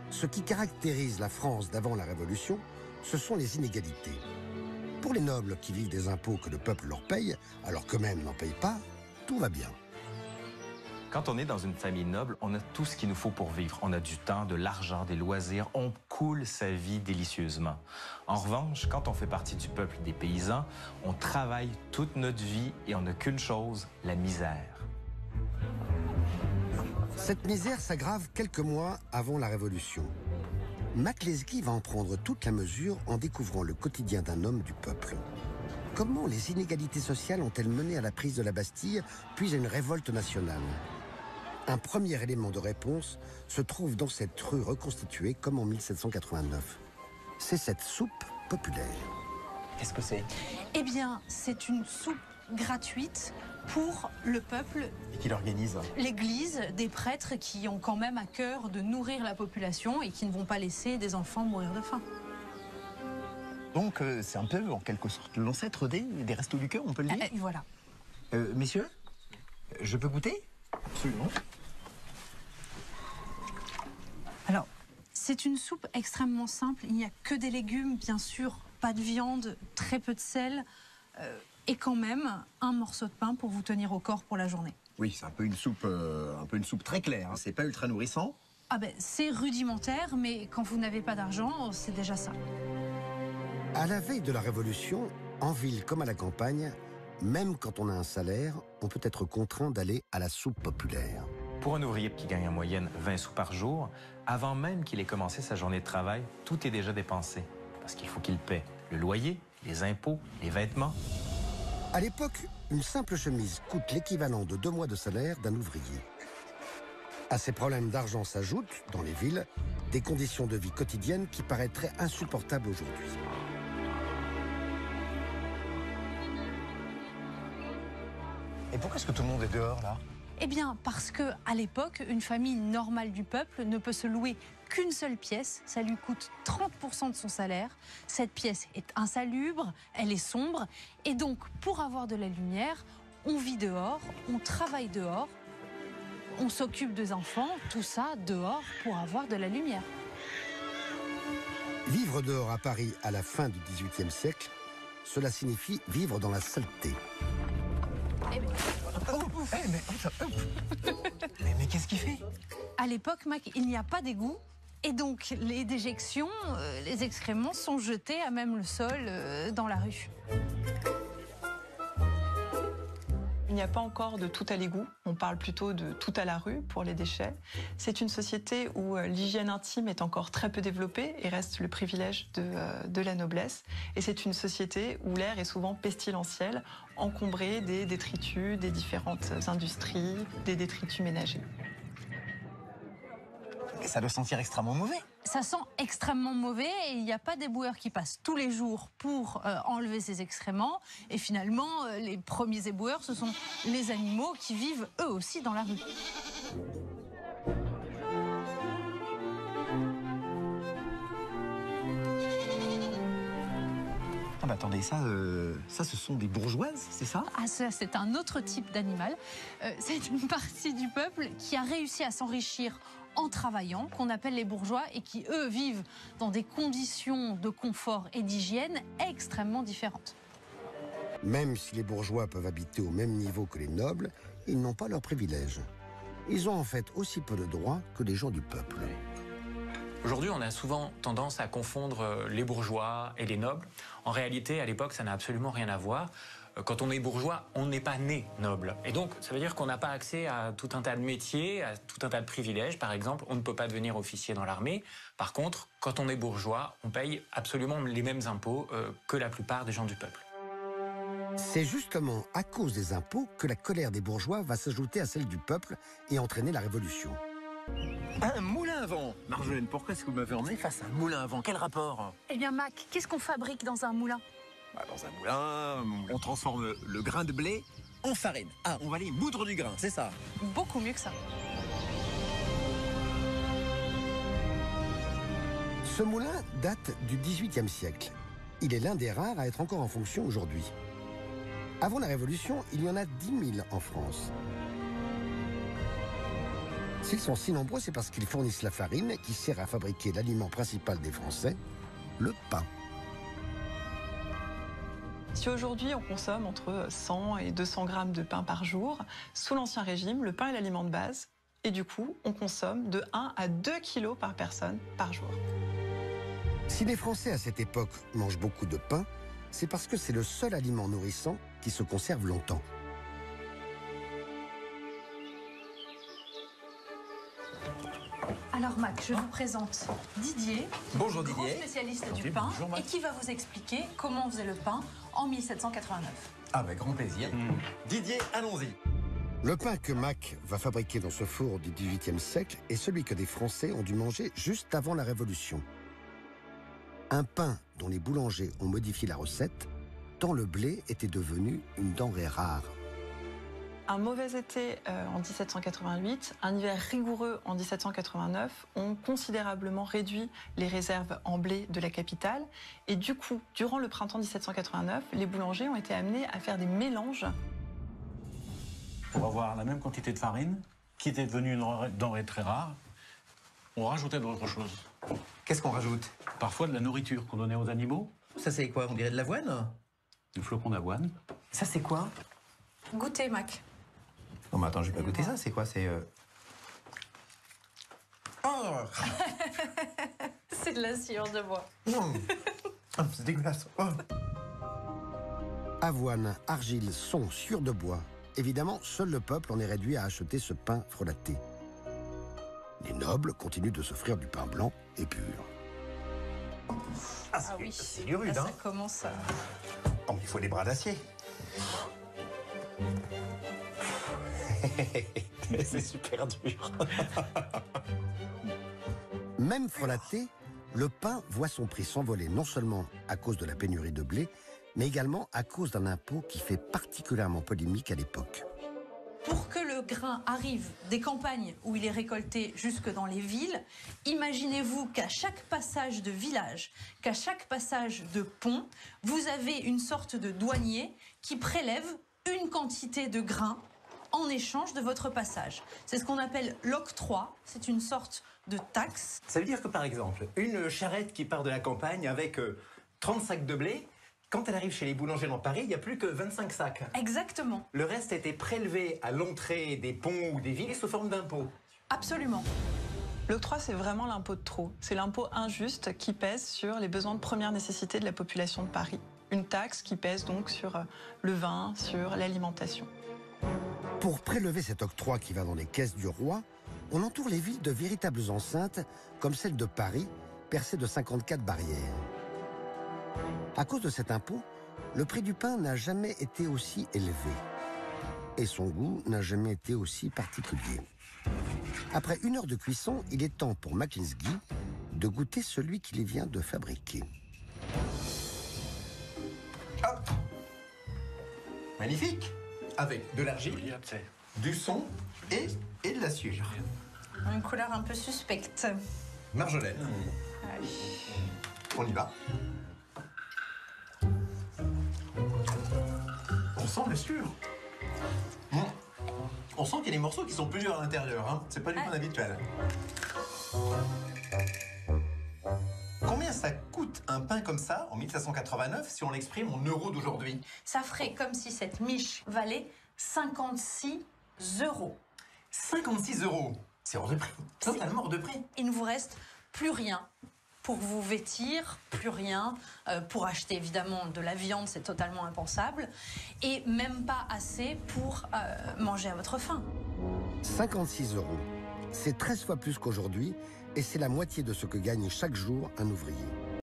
Ce qui caractérise la France d'avant la Révolution, ce sont les inégalités. Pour les nobles qui vivent des impôts que le peuple leur paye, alors qu'eux-mêmes n'en payent pas, tout va bien. Quand on est dans une famille noble, on a tout ce qu'il nous faut pour vivre. On a du temps, de l'argent, des loisirs. On coule sa vie délicieusement. En revanche, quand on fait partie du peuple des paysans, on travaille toute notre vie et on n'a qu'une chose, la misère. Cette misère s'aggrave quelques mois avant la Révolution. Mac Lesguy va en prendre toute la mesure en découvrant le quotidien d'un homme du peuple. Comment les inégalités sociales ont-elles mené à la prise de la Bastille, puis à une révolte nationale? Un premier élément de réponse se trouve dans cette rue reconstituée comme en 1789. C'est cette soupe populaire. Qu'est-ce que c'est? Eh bien, c'est une soupe gratuite pour le peuple. Et qui l'organise? L'Église, des prêtres qui ont quand même à cœur de nourrir la population et qui ne vont pas laisser des enfants mourir de faim. Donc c'est un peu, en quelque sorte, l'ancêtre des Restos du Cœur, on peut le dire? Et voilà. Messieurs, je peux goûter? Absolument. Alors, c'est une soupe extrêmement simple. Il n'y a que des légumes, bien sûr, pas de viande, très peu de sel, et quand même un morceau de pain pour vous tenir au corps pour la journée. Oui, c'est un peu une soupe très claire. Hein. C'est pas ultra nourrissant. Ah ben, c'est rudimentaire, mais quand vous n'avez pas d'argent, c'est déjà ça. À la veille de la Révolution, en ville comme à la campagne, même quand on a un salaire, on peut être contraint d'aller à la soupe populaire. Pour un ouvrier qui gagne en moyenne 20 sous par jour, avant même qu'il ait commencé sa journée de travail, tout est déjà dépensé. Parce qu'il faut qu'il paie le loyer, les impôts, les vêtements. À l'époque, une simple chemise coûte l'équivalent de 2 mois de salaire d'un ouvrier. À ces problèmes d'argent s'ajoutent, dans les villes, des conditions de vie quotidiennes qui paraîtraient insupportables aujourd'hui. Et pourquoi est-ce que tout le monde est dehors, là? Eh bien, parce que à l'époque, une famille normale du peuple ne peut se louer qu'une seule pièce. Ça lui coûte 30% de son salaire. Cette pièce est insalubre, elle est sombre. Et donc, pour avoir de la lumière, on vit dehors, on travaille dehors, on s'occupe des enfants, tout ça dehors pour avoir de la lumière. Vivre dehors à Paris à la fin du XVIIIe siècle, cela signifie vivre dans la saleté. Eh bien, Mais qu'est-ce qu'il fait? à l'époque, Mac, il n'y a pas d'égout. Et donc, les déjections, les excréments sont jetés à même le sol dans la rue. Il n'y a pas encore de tout à l'égout, on parle plutôt de tout à la rue pour les déchets. C'est une société où l'hygiène intime est encore très peu développée et reste le privilège de la noblesse. Et c'est une société où l'air est souvent pestilentiel, encombré des détritus des différentes industries, des détritus ménagers. Mais ça doit sentir extrêmement mauvais. Ça sent extrêmement mauvais et il n'y a pas d'éboueurs qui passent tous les jours pour enlever ces excréments. Et finalement, les premiers éboueurs, ce sont les animaux qui vivent eux aussi dans la rue. Ah bah attendez, ça ce sont des bourgeoises, c'est ça? Ah, ça, c'est un autre type d'animal. C'est une partie du peuple qui a réussi à s'enrichir en travaillant, qu'on appelle les bourgeois, et qui, eux, vivent dans des conditions de confort et d'hygiène extrêmement différentes. Même si les bourgeois peuvent habiter au même niveau que les nobles, ils n'ont pas leurs privilèges. Ils ont en fait aussi peu de droits que les gens du peuple. Aujourd'hui, on a souvent tendance à confondre les bourgeois et les nobles. En réalité, à l'époque, ça n'a absolument rien à voir. Quand on est bourgeois, on n'est pas né noble. Et donc, ça veut dire qu'on n'a pas accès à tout un tas de métiers, à tout un tas de privilèges. Par exemple, on ne peut pas devenir officier dans l'armée. Par contre, quand on est bourgeois, on paye absolument les mêmes impôts que la plupart des gens du peuple. C'est justement à cause des impôts que la colère des bourgeois va s'ajouter à celle du peuple et entraîner la révolution. Un moulin à vent! Marjolaine, pourquoi est-ce que vous m'avez emmené face à un moulin à vent? Quel rapport? Eh bien, Mac, qu'est-ce qu'on fabrique dans un moulin? Dans un moulin, on transforme le grain de blé en farine. Ah, on va aller moudre du grain, c'est ça? Beaucoup mieux que ça. Ce moulin date du XVIIIe siècle. Il est l'un des rares à être encore en fonction aujourd'hui. Avant la Révolution, il y en a 10 000 en France. S'ils sont si nombreux, c'est parce qu'ils fournissent la farine qui sert à fabriquer l'aliment principal des Français, le pain. Si aujourd'hui on consomme entre 100 et 200 grammes de pain par jour, sous l'Ancien Régime, le pain est l'aliment de base. Et du coup, on consomme de 1 à 2 kilos par personne par jour. Si les Français à cette époque mangent beaucoup de pain, c'est parce que c'est le seul aliment nourrissant qui se conserve longtemps. Alors Mac, je vous présente Didier, Bonjour grand Didier. spécialiste du pain, bonjour, Mac. et qui va vous expliquer comment on faisait le pain en 1789. Avec grand plaisir. Didier, allons-y. Le pain que Mac va fabriquer dans ce four du XVIIIe siècle est celui que des Français ont dû manger juste avant la Révolution. Un pain dont les boulangers ont modifié la recette, tant le blé était devenu une denrée rare. Un mauvais été en 1788, un hiver rigoureux en 1789 ont considérablement réduit les réserves en blé de la capitale. Et du coup, durant le printemps 1789, les boulangers ont été amenés à faire des mélanges. Pour avoir la même quantité de farine, qui était devenue une denrée très rare, on rajoutait d'autres choses. Qu'est-ce qu'on rajoute? Parfois de la nourriture qu'on donnait aux animaux, Ça c'est quoi? On dirait de l'avoine? du flocon d'avoine. Ça c'est quoi? Goûtez Mac. Non mais attends, je vais pas goûter ça, c'est quoi? C'est... Oh C'est de la sciure de bois. c'est dégueulasse. Oh. Avoine, argile, son, sueur de bois. Évidemment, seul le peuple en est réduit à acheter ce pain frelaté. Les nobles continuent de s'offrir du pain blanc et pur. Ah, Ah oui, c'est du rude, là, hein? ça commence à... Oh, mais il faut des bras d'acier. C'est super dur. Même frelaté, le pain voit son prix s'envoler non seulement à cause de la pénurie de blé, mais également à cause d'un impôt qui fait particulièrement polémique à l'époque. Pour que le grain arrive des campagnes où il est récolté jusque dans les villes, imaginez-vous qu'à chaque passage de village, qu'à chaque passage de pont, vous avez une sorte de douanier qui prélève une quantité de grain en échange de votre passage. C'est ce qu'on appelle l'octroi, c'est une sorte de taxe. Ça veut dire que par exemple, une charrette qui part de la campagne avec 30 sacs de blé, quand elle arrive chez les boulangers dans Paris, il n'y a plus que 25 sacs. Exactement, Le reste a été prélevé à l'entrée des ponts ou des villes sous forme d'impôts. absolument. L'octroi, c'est vraiment l'impôt de trop. C'est l'impôt injuste qui pèse sur les besoins de première nécessité de la population de Paris. Une taxe qui pèse donc sur le vin, sur l'alimentation. Pour prélever cet octroi qui va dans les caisses du roi, on entoure les villes de véritables enceintes, comme celle de Paris, percée de 54 barrières. À cause de cet impôt, le prix du pain n'a jamais été aussi élevé. Et son goût n'a jamais été aussi particulier. Après 1 heure de cuisson, il est temps pour Maclinsky de goûter celui qu'il vient de fabriquer. Hop. Magnifique. Avec de l'argile, du son et de la sueur. Une couleur un peu suspecte. Marjolaine. On y va. On sent la sueur. On sent qu'il y a des morceaux qui sont plus durs à l'intérieur. Hein. C'est pas du pain habituel. Combien ça coûte un pain comme ça en 1789 si on l'exprime en euros d'aujourd'hui? Ça ferait comme si cette miche valait 56 €. 56 €. C'est hors de prix. Totalement hors de prix. Il ne vous reste plus rien pour vous vêtir, plus rien pour acheter évidemment de la viande, c'est totalement impensable, et même pas assez pour manger à votre faim. 56 €. C'est 13 fois plus qu'aujourd'hui et c'est la moitié de ce que gagne chaque jour un ouvrier.